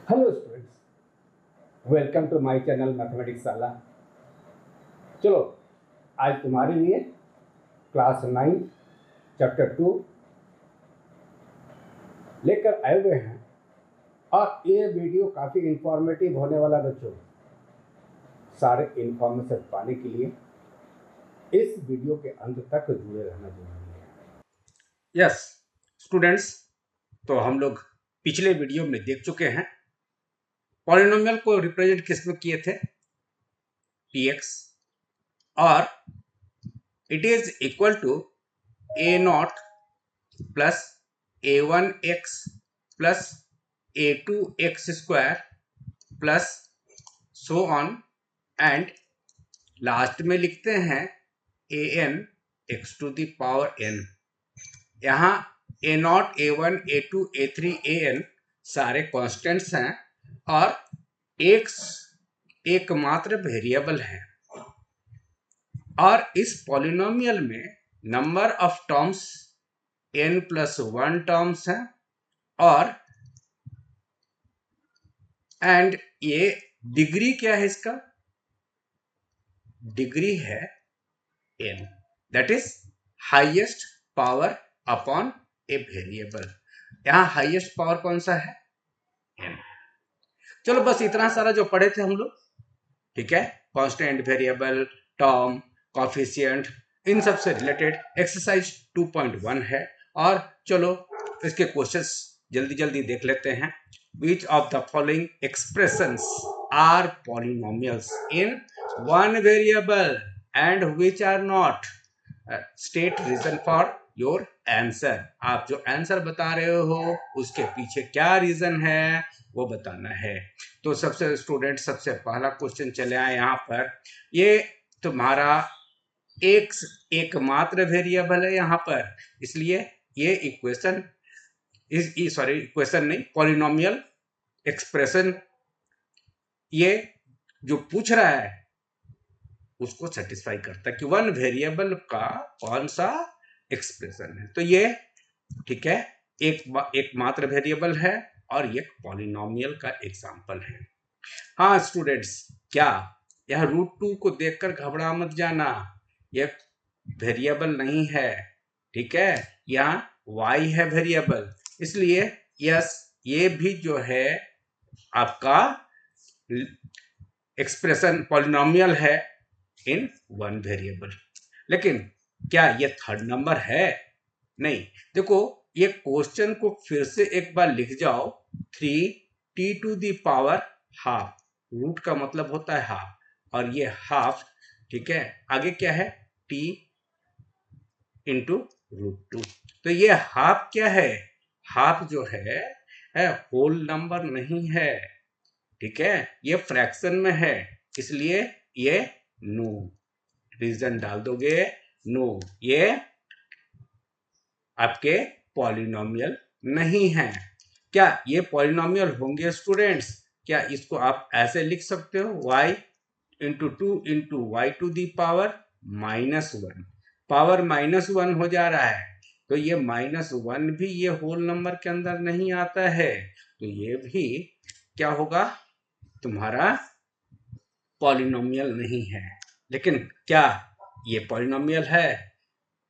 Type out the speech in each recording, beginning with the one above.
Hello students, welcome to my channel mathematics शाला। चलो, आज तुम्हारे लिए क्लास 9 चैप्टर 2 लेकर आए हुए हैं और ये वीडियो काफ़ी इंफॉर्मेटिव होने वाला बच्चों। सारे इंफॉर्मेशन पाने के लिए इस वीडियो के अंत तक जुड़े रहना जरूरी है। यस स्टूडेंट्स, तो हम लोग पिछले वीडियो में देख चुके हैं पॉलिनोमियल को रिप्रेजेंट किस में किए थे, px, और it is equal to a0 plus a1x plus a2x square plus so on, and last में लिखते हैं an x to the power n। यहाँ a0, a1, a2, a3, an सारे कांस्टेंट्स हैं और x एकमात्र वेरिएबल है। और इस पॉलिनोमियल में number of terms n plus 1 terms हैं और एंड ये डिग्री क्या है, इसका डिग्री है n, that is highest power upon a variable. यहां हाईएस्ट पावर कौन सा है, n। चलो बस इतना सारा जो पढ़े थे हम लोग, ठीक है, कांस्टेंट, वेरिएबल, टर्म, कोफिशिएंट, इन सब से रिलेटेड एक्सरसाइज 2.1 है। और चलो इसके क्वेश्चंस जल्दी जल्दी देख लेते हैं। Which of the following expressions are polynomials in one variable and which are not? State reason for your answer। आप जो आंसर बता रहे हो उसके पीछे क्या रीजन है वो बताना है। तो सबसे स्टूडेंट सबसे पहला क्वेश्चन चले आए यहाँ पर। ये तुम्हारा एकमात्र वेरिएबल है यहाँ पर, इसलिए ये इक्वेशन इक्वेशन नहीं, पॉलिनोमियल एक्सप्रेशन ये जो पूछ रहा है उसको सेटिस्फाई करता है कि वन वेरिएबल का कौन सा एक्सप्रेशन है। तो ये ठीक है, एक मात्र वेरिएबल है और ये पॉलिनोमियल का एग्जांपल है। हाँ स्टूडेंट्स, क्या यह √2 को देखकर घबरा मत जाना, ये वेरिएबल नहीं है, ठीक है, यहाँ y है वेरिएबल, इसलिए यस ये भी जो है आपका एक्सप्रेशन पॉलिनोमियल है इन वन वेरिएबल। लेकिन क्या ये थर्ड नंबर है? नहीं। देखो ये क्वेश्चन को फिर से एक बार लिख जाओ, 3t to the power half, root का मतलब होता है हाफ, और ये हाफ, ठीक है, आगे क्या है t इंटू √2। तो ये हाफ क्या है, हाफ जो है होल नंबर नहीं है, ठीक है, ये फ्रैक्शन में है, इसलिए ये नो, रीजन डाल दोगे नो, ये आपके पॉलिनोमियल नहीं है। क्या ये पॉलिनोमियल होंगे स्टूडेंट्स? क्या इसको आप ऐसे लिख सकते हो, y into 2 into Y to the power -1, power -1 हो जा रहा है, तो ये -1 भी ये होल नंबर के अंदर नहीं आता है, तो ये भी क्या होगा, तुम्हारा पॉलिनोमियल नहीं है। लेकिन क्या ये पॉलिनोमियल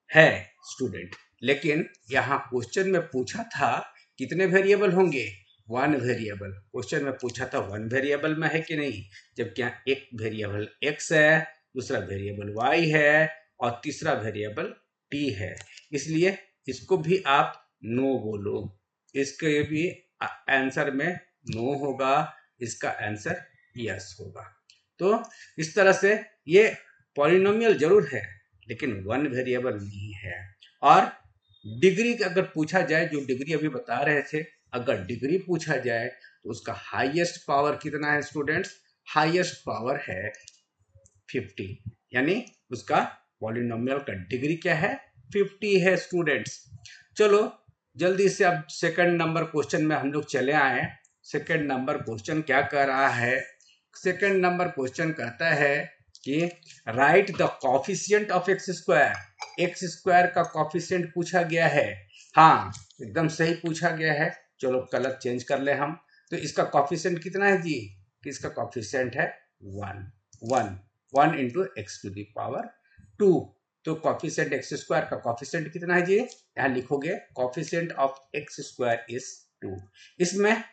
है स्टूडेंट, लेकिन यहाँ क्वेश्चन में पूछा था कितने वेरिएबल होंगे, वन वेरिएबल। क्वेश्चन में पूछा था वन वेरिएबल में है कि नहीं, जबकि यहाँ एक वेरिएबल x है, दूसरा वेरिएबल y है और तीसरा वेरिएबल t है, इसलिए इसको भी आप नो बोलो, इसके भी आंसर में नो होगा, इसका आंसर यस होगा। तो इस तरह से ये पॉलिनोमियल जरूर है लेकिन वन वेरिएबल नहीं है। और डिग्री अगर पूछा जाए, जो डिग्री अभी बता रहे थे, अगर डिग्री पूछा जाए तो उसका हाईएस्ट पावर कितना है स्टूडेंट्स, हाईएस्ट पावर है 50, यानी उसका पॉलिनोमियल का डिग्री क्या है, 50 है स्टूडेंट्स। चलो जल्दी से अब सेकंड नंबर क्वेश्चन में हम लोग चले आए। सेकंड नंबर क्वेश्चन क्या कर रहा है, सेकंड नंबर क्वेश्चन कहता है कि right the coefficient of x square का कोफिशिएंट पूछा गया है। हाँ एकदम सही पूछा गया है, चलो कलर चेंज कर ले हम। तो इसका कॉफिशिएंट कितना है जी? कि इसका कॉफिशिएंट है 1 1 1 into X to the power 2। तो कॉफिशिएंट एक्स स्क्वायर का कॉफिशिएंट कितना है जी? यहाँ लिखोगे coefficient of x square is 2। इसमें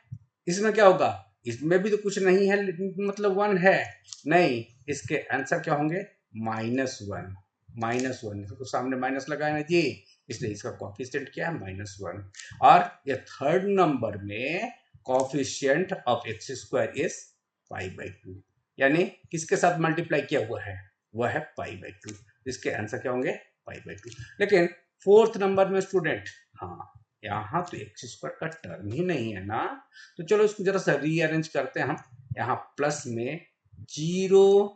इसमें क्या होगा? इसमें भी तो कुछ नहीं है, मतलब 1 है नहीं, इसके आंसर क्या होंगे? -1 -1, तो सामने माइनस लगाए ना जी, इसलिए इसका कॉफिशिएंट क्या है? -1। और ये थर्ड नंबर में coefficient of x square is π/2, यानी किसके साथ मल्टीप्लाई किया हुआ है? वह है π/2। इसके आंसर क्या होंगे? π/2। लेकिन फोर्थ नंबर में स्टूडेंट, हाँ यहाँ तो एक्स स्क्वायर का टर्म ही नहीं है ना, तो चलो इसको जरा सा रीअरेंज करते हैं हम। यहाँ प्लस में 0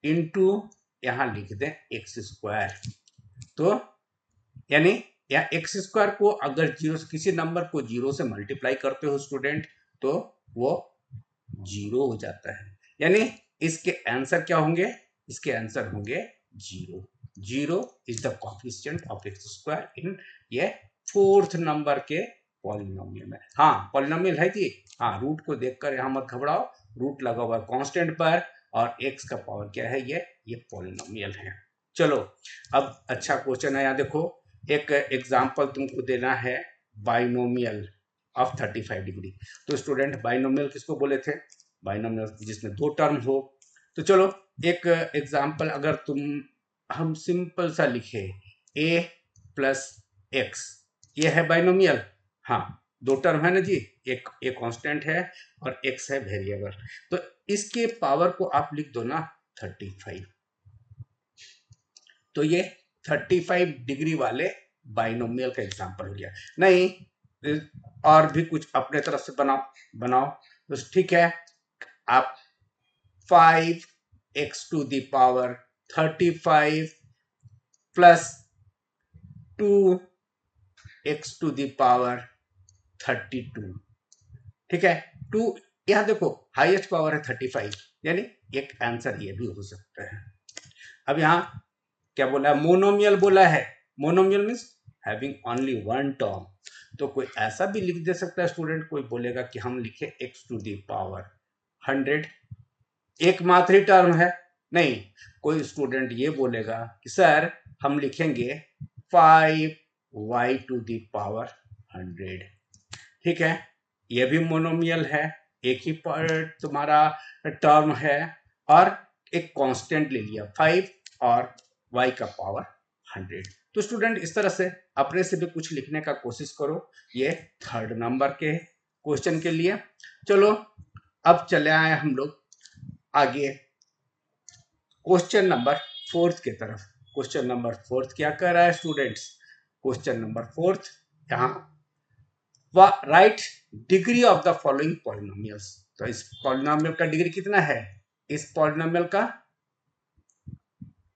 इंटू यहाँ लिख दें एक्स स्क्वायर, तो यानी या एक्स स्क्वायर को अगर जीरो से, किसी नंबर को 0 से मल्टीप्लाई करते हो स्टूडेंट, तो वो 0 हो जाता है, यानी इसके आंसर क्या होंगे? इसके आंसर होंगे 0। 0 is the coefficient of x square in ये फोर्थ नंबर के पॉलिनोमियल में। हाँ पॉलिनोमियल है जी, हाँ रूट को देखकर यहाँ मत घबराओ, रूट लगा हुआ है कांस्टेंट पर और एक्स का पावर क्या है? ये पॉलिनोमियल है। चलो अब अच्छा क्वेश्चन है, यहाँ देखो एक एग्जाम्पल तुमको देना है बाइनोमियल ऑफ 35 डिग्री। तो स्टूडेंट बाइनोमियल किसको बोले थे? बाइनोमियल जिसमें दो टर्म हो। तो चलो एक एग्जाम्पल अगर हम सिंपल सा लिखे a प्लस एक्स, ये है बाइनोमियल। हाँ दो टर्म है ना जी, एक कांस्टेंट है और x है वेरिएबल, तो इसके पावर को आप लिख दो ना 35। तो ये 35 डिग्री वाले बाइनोमियल का एग्जांपल हो गया। नहीं और भी कुछ अपने तरफ से बनाओ तो ठीक है। आप 5x to the power 35 plus 2x to the power 32, ठीक है। 2 यहां देखो हाईएस्ट पावर है 35, यानी एक आंसर ये भी हो सकता है। अब यहां क्या बोला है? मोनोमियल बोला है। Monomial means having only one term, तो कोई ऐसा भी लिख दे सकता है स्टूडेंट, कोई बोलेगा कि हम लिखे x टू द पावर 100, एकमात्र ही टर्म है। नहीं, कोई स्टूडेंट ये बोलेगा कि सर हम लिखेंगे 5y टू द पावर 100, ठीक है, ये भी मोनोमियल है, एक ही तुम्हारा टर्म है और एक कांस्टेंट ले लिया 5 और y का पावर 100। तो स्टूडेंट इस तरह से अपने से भी कुछ लिखने का कोशिश करो, ये थर्ड नंबर के क्वेश्चन के लिए। चलो अब चले आए हम लोग आगे क्वेश्चन नंबर फोर्थ की तरफ। क्वेश्चन नंबर फोर्थ क्या कर रहा है स्टूडेंट्स? क्वेश्चन नंबर फोर्थ, यहाँ right degree of the following polynomials. तो इस पॉलिनोमियल का डिग्री कितना है? इस पॉलिनोमियल का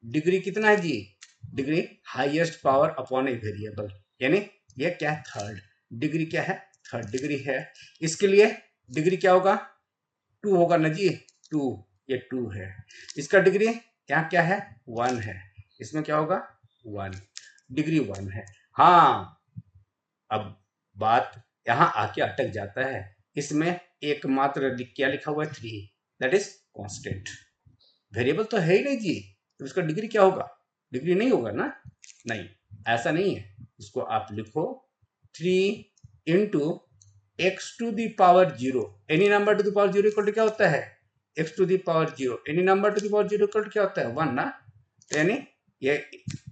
डिग्री कितना है जी? Degree highest power upon a variable, यानी ये क्या है? Third degree. क्या है? थर्ड डिग्री है। इसके लिए डिग्री क्या होगा? 2 होगा ना जी, 2, ये 2 है। इसका डिग्री यहाँ क्या है? 1 है। इसमें क्या होगा? 1, डिग्री 1 है। हाँ अब बात यहाँ आके अटक जाता है, इसमें एकमात्र क्या लिखा हुआ है? 3, दैट इज कांस्टेंट। वेरिएबल तो है ही नहीं जी, तो इसका डिग्री क्या होगा? डिग्री नहीं होगा ना, नहीं ऐसा नहीं है। इसको आप लिखो 3 into X to the power 0, any number to the power 0 equal to क्या होता है? X to the power 0, any number to the power 0 equal to क्या होता है? 1 ना, तो यानी ये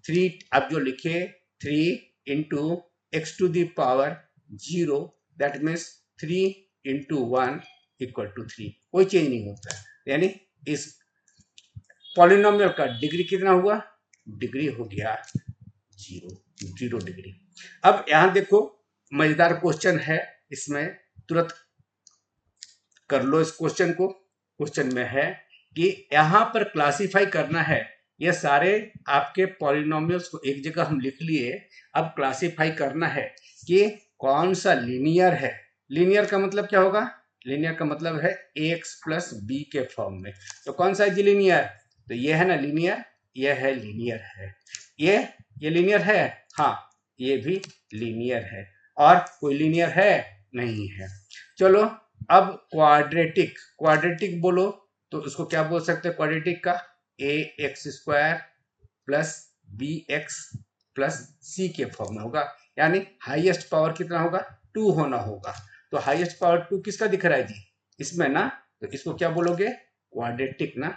3 आप जो लिखे 3 into X to the power 0, that means 3 into 1 equal to 3, कोई चेंज नहीं होता है। यानी इस पॉलिनोमियल का डिग्री कितना हुआ? डिग्री हो गया 0 डिग्री। अब यहां देखो मजेदार क्वेश्चन है, इसमें तुरंत कर लो इस क्वेश्चन को। क्वेश्चन में है कि यहां पर क्लासिफाई करना है, ये सारे आपके पॉलिनोमियल्स को एक जगह हम लिख लिए, अब क्लासिफाई करना है कि कौन सा लीनियर है। लीनियर का मतलब क्या होगा? लीनियर का मतलब है एक्स प्लस बी के फॉर्म में। तो कौन सा है लीनियर? तो ये है ना लीनियर, ये है लीनियर है। ये लीनियर है, हाँ ये भी लीनियर है। और कोई लीनियर है? नहीं है। चलो अब क्वाड्रेटिक, क्वाड्रेटिक बोलो तो इसको क्या बोल सकते हैं क्वाड्रेटिक का, a x square plus b x plus c के फॉर्म में होगा, यानी हाईएस्ट पावर कितना होगा, 2 होना होगा। तो हाईएस्ट पावर 2 किसका दिख रहा है जी, इसमें ना, तो इसको क्या बोलोगे, क्वाड्रेटिक ना,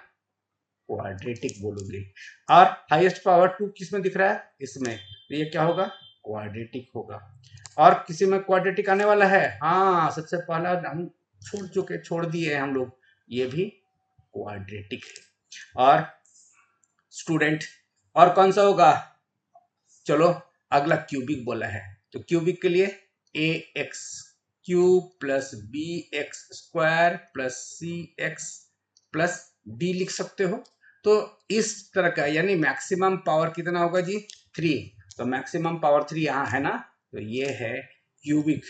क्वाड्रेटिक बोलोगे। और हाईएस्ट पावर 2 किस में दिख रहा है, इसमें, तो ये क्या होगा, क्वाड्रेटिक होगा। और किसी में क्वाड्रेटिक आने वाला है, हाँ सबसे पहला हम छोड़ दिए हैं हम लोग, ये भी क्वाड्रेटिक है। और स्टूडेंट और कौन सा होगा, चलो अगला क्यूबिक बोला है, तो क्यूबिक के लिए a x cube plus b x square plus c x plus d लिख सकते हो। तो इस तरह का, यानी मैक्सिमम पावर कितना होगा जी, 3। तो मैक्सिमम पावर 3 यहाँ है ना, तो ये है क्यूबिक,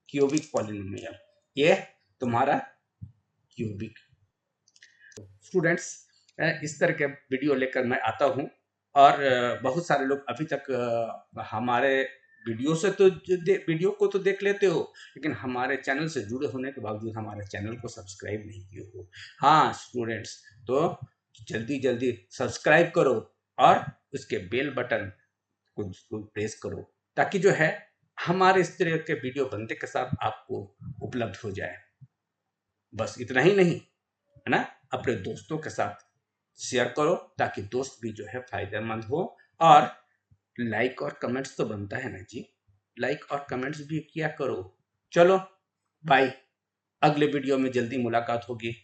क्यूबिक पॉलिनोमियल, ये तुम्हारा क्यूबिक। स्टूडेंट्स इस तरह के वीडियो लेकर मैं आता हूँ, और बहुत सारे लोग अभी तक हमारे वीडियो से तो वीडियो को तो देख लेते हो, लेकिन हमारे चैनल से जुड़े होने के बावजूद हमारे चैनल को सब्सक्राइब नहीं किए हो। हाँ स्टूडेंट्स, तो जल्दी जल्दी सब्सक्राइब करो और उसके बेल बटन को प्रेस करो, ताकि जो है हमारे इस तरह के वीडियो बनने के साथ आपको उपलब्ध हो जाए। बस इतना ही नहीं, है ना, अपने दोस्तों के साथ शेयर करो, ताकि दोस्त भी जो है फायदेमंद हो। और लाइक और कमेंट्स तो बनता है ना जी, लाइक और कमेंट्स भी किया करो। चलो बाय, अगले वीडियो में जल्दी मुलाकात होगी।